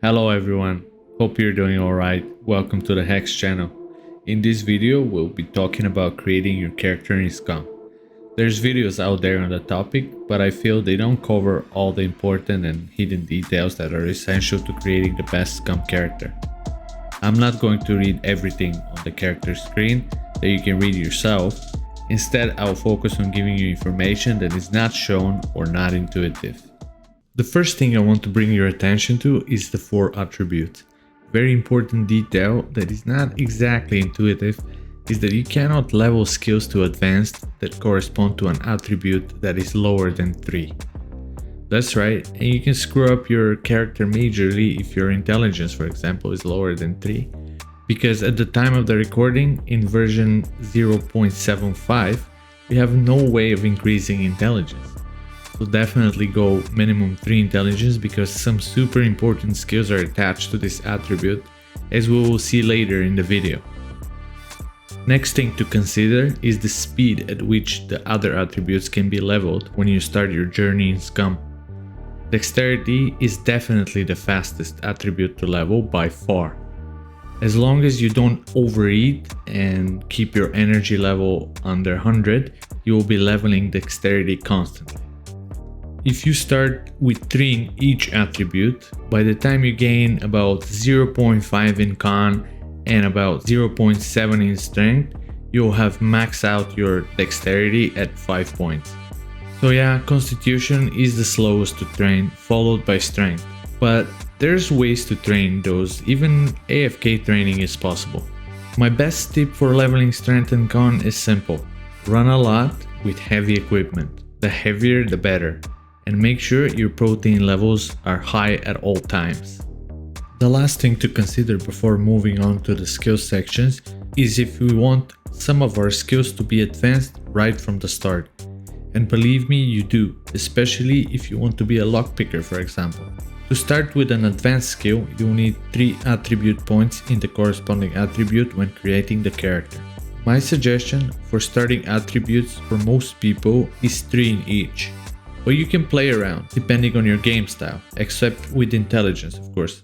Hello everyone, hope you're doing alright. Welcome to the Hex channel. In this video, we'll be talking about creating your character in Scum. There's videos out there on the topic, but I feel they don't cover all the important and hidden details that are essential to creating the best Scum character. I'm not going to read everything on the character screen that you can read yourself. Instead, I'll focus on giving you information that is not shown or not intuitive. The first thing I want to bring your attention to is the 4 attributes. Very important detail that is not exactly intuitive is that you cannot level skills to advanced that correspond to an attribute that is lower than 3. That's right, and you can screw up your character majorly if your intelligence, for example, is lower than 3. Because at the time of the recording, in version 0.75, we have no way of increasing intelligence. So definitely go minimum 3 intelligence because some super important skills are attached to this attribute, as we will see later in the video. Next thing to consider is the speed at which the other attributes can be leveled when you start your journey in Scum. Dexterity is definitely the fastest attribute to level by far. As long as you don't overeat and keep your energy level under 100, you will be leveling Dexterity constantly. If you start with 3 in each attribute, by the time you gain about 0.5 in con and about 0.7 in strength, you'll have maxed out your dexterity at 5 points. So yeah, constitution is the slowest to train, followed by strength. But there's ways to train those, even AFK training is possible. My best tip for leveling strength and con is simple. Run a lot with heavy equipment. The heavier the better. And make sure your protein levels are high at all times. The last thing to consider before moving on to the skills sections is if we want some of our skills to be advanced right from the start. And believe me, you do, especially if you want to be a lockpicker, for example. To start with an advanced skill, you'll need 3 attribute points in the corresponding attribute when creating the character. My suggestion for starting attributes for most people is 3 in each. But you can play around, depending on your game style, except with intelligence, of course.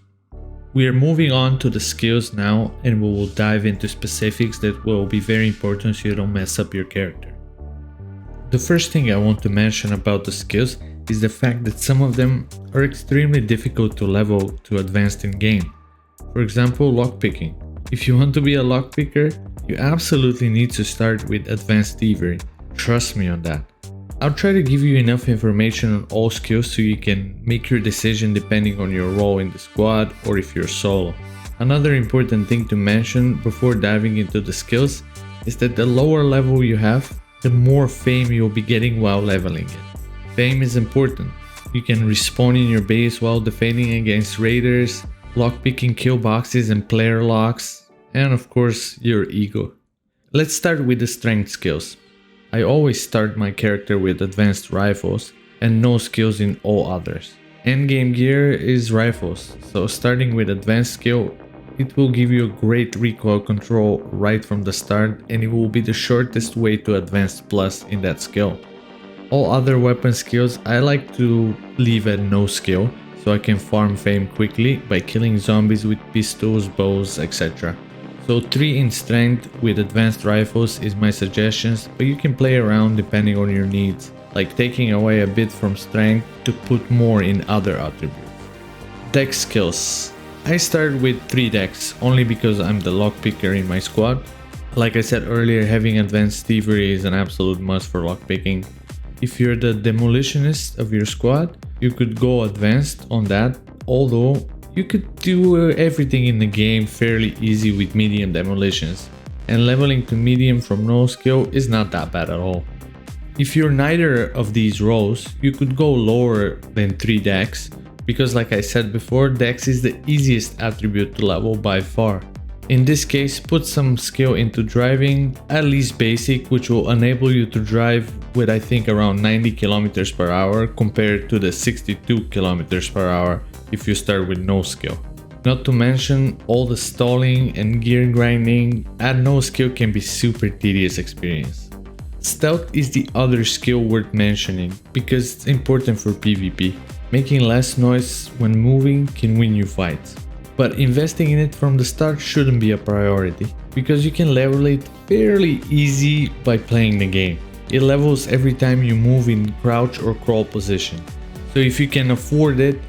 We are moving on to the skills now, and we will dive into specifics that will be very important so you don't mess up your character. The first thing I want to mention about the skills is the fact that some of them are extremely difficult to level to advanced in game. For example, lockpicking. If you want to be a lockpicker, you absolutely need to start with advanced thievery. Trust me on that. I'll try to give you enough information on all skills so you can make your decision depending on your role in the squad or if you're solo. Another important thing to mention before diving into the skills is that the lower level you have, the more fame you'll be getting while leveling it. Fame is important. You can respawn in your base while defending against raiders, lockpicking kill boxes and player locks, and of course your ego. Let's start with the strength skills. I always start my character with advanced rifles and no skills in all others. Endgame gear is rifles, so starting with advanced skill, it will give you a great recoil control right from the start and it will be the shortest way to advanced plus in that skill. All other weapon skills I like to leave at no skill, so I can farm fame quickly by killing zombies with pistols, bows, etc. So 3 in strength with advanced rifles is my suggestions, but you can play around depending on your needs, like taking away a bit from strength to put more in other attributes. Dex skills. I start with 3 dex, only because I'm the lockpicker in my squad. Like I said earlier, having advanced thievery is an absolute must for lockpicking. If you're the demolitionist of your squad, you could go advanced on that, although you could do everything in the game fairly easy with medium demolitions, and leveling to medium from no skill is not that bad at all. If you're neither of these roles, you could go lower than 3 dex, because like I said before, dex is the easiest attribute to level by far. In this case, put some skill into driving, at least basic, which will enable you to drive with I think around 90 km per hour compared to the 62 km per hour if you start with no skill. Not to mention all the stalling and gear grinding at no skill can be super tedious experience. Stealth is the other skill worth mentioning because it's important for PvP. Making less noise when moving can win you fights. But investing in it from the start shouldn't be a priority, because you can level it fairly easy by playing the game. It levels every time you move in crouch or crawl position. So if you can afford it,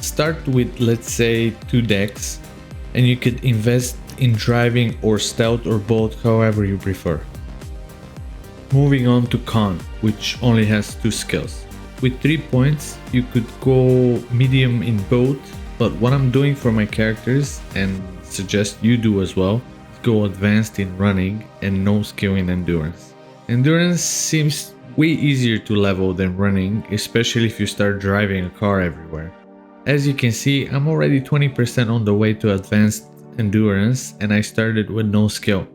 start with, let's say, 2 decks, and you could invest in driving or stealth or both, however you prefer. Moving on to con, which only has 2 skills. With 3 points, you could go medium in both, but what I'm doing for my characters, and suggest you do as well, is go advanced in running and no skill in endurance. Endurance seems way easier to level than running, especially if you start driving a car everywhere. As you can see, I'm already 20% on the way to advanced endurance, and I started with no skill.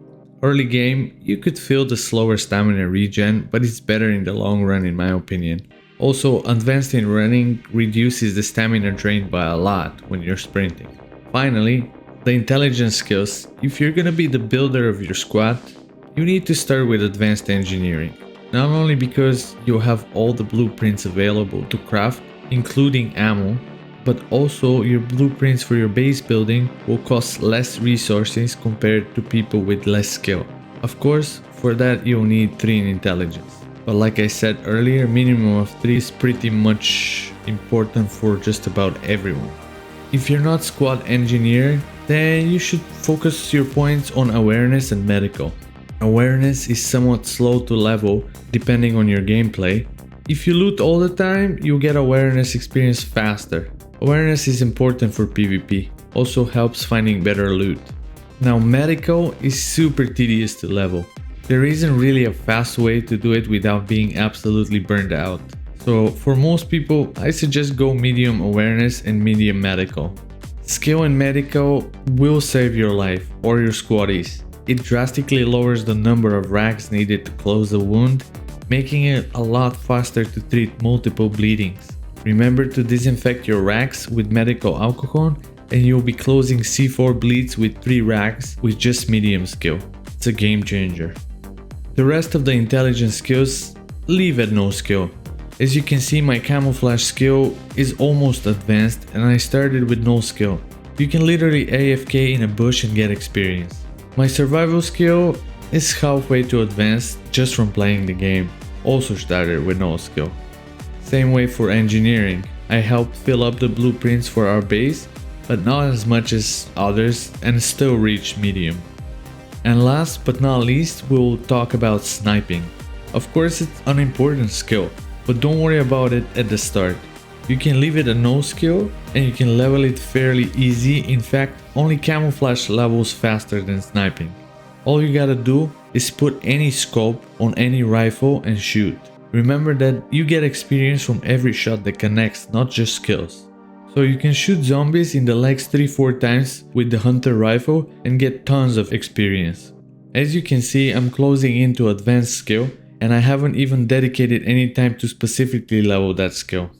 Early game, you could feel the slower stamina regen, but it's better in the long run in my opinion. Also, advanced in running reduces the stamina drained by a lot when you're sprinting. Finally, the intelligence skills. If you're gonna be the builder of your squad, you need to start with advanced engineering. Not only because you'll have all the blueprints available to craft, including ammo, but also your blueprints for your base building will cost less resources compared to people with less skill. Of course, for that you'll need 3 in intelligence. But like I said earlier, minimum of 3 is pretty much important for just about everyone. If you're not squad engineer, then you should focus your points on awareness and medical. Awareness is somewhat slow to level depending on your gameplay. If you loot all the time, you'll get awareness experience faster. Awareness is important for PvP, also helps finding better loot. Now medical is super tedious to level. There isn't really a fast way to do it without being absolutely burned out. So for most people, I suggest go medium awareness and medium medical. Skill in medical will save your life or your squaddies. It drastically lowers the number of rags needed to close the wound, making it a lot faster to treat multiple bleedings. Remember to disinfect your rags with medical alcohol, and you'll be closing C4 bleeds with 3 rags with just medium skill. It's a game changer. The rest of the intelligence skills, leave at no skill. As you can see, my camouflage skill is almost advanced and I started with no skill. You can literally AFK in a bush and get experience. My survival skill is halfway to advanced just from playing the game, also started with no skill. Same way for engineering, I helped fill up the blueprints for our base, but not as much as others and still reached medium. And last but not least, we'll talk about sniping. Of course it's an important skill, but don't worry about it at the start. You can leave it a no skill and you can level it fairly easy. In fact, only camouflage levels faster than sniping. All you gotta do is put any scope on any rifle and shoot. Remember that you get experience from every shot that connects, not just skills. So you can shoot zombies in the legs 3-4 times with the hunter rifle and get tons of experience. As you can see, I'm closing into advanced skill and I haven't even dedicated any time to specifically level that skill.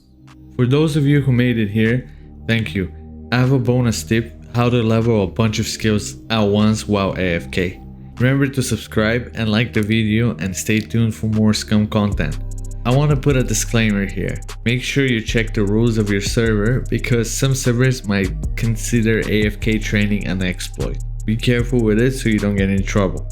For those of you who made it here, thank you. I have a bonus tip, how to level a bunch of skills at once while AFK. Remember to subscribe and like the video and stay tuned for more Scum content. I want to put a disclaimer here. Make sure you check the rules of your server because some servers might consider AFK training an exploit. Be careful with it so you don't get in trouble.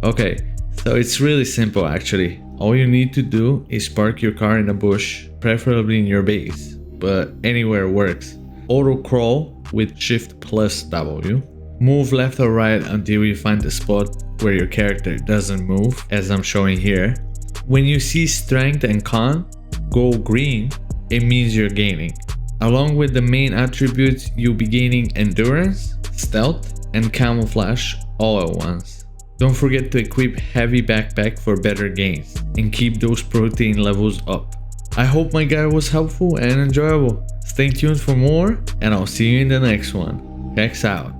Okay, so it's really simple actually. All you need to do is park your car in a bush, preferably in your base, but anywhere works. Auto crawl with Shift plus W. Move left or right until you find the spot where your character doesn't move, as I'm showing here. When you see strength and con go green, it means you're gaining. Along with the main attributes, you'll be gaining endurance, stealth, and camouflage all at once. Don't forget to equip heavy backpack for better gains and keep those protein levels up. I hope my guide was helpful and enjoyable. Stay tuned for more and I'll see you in the next one. Hex out.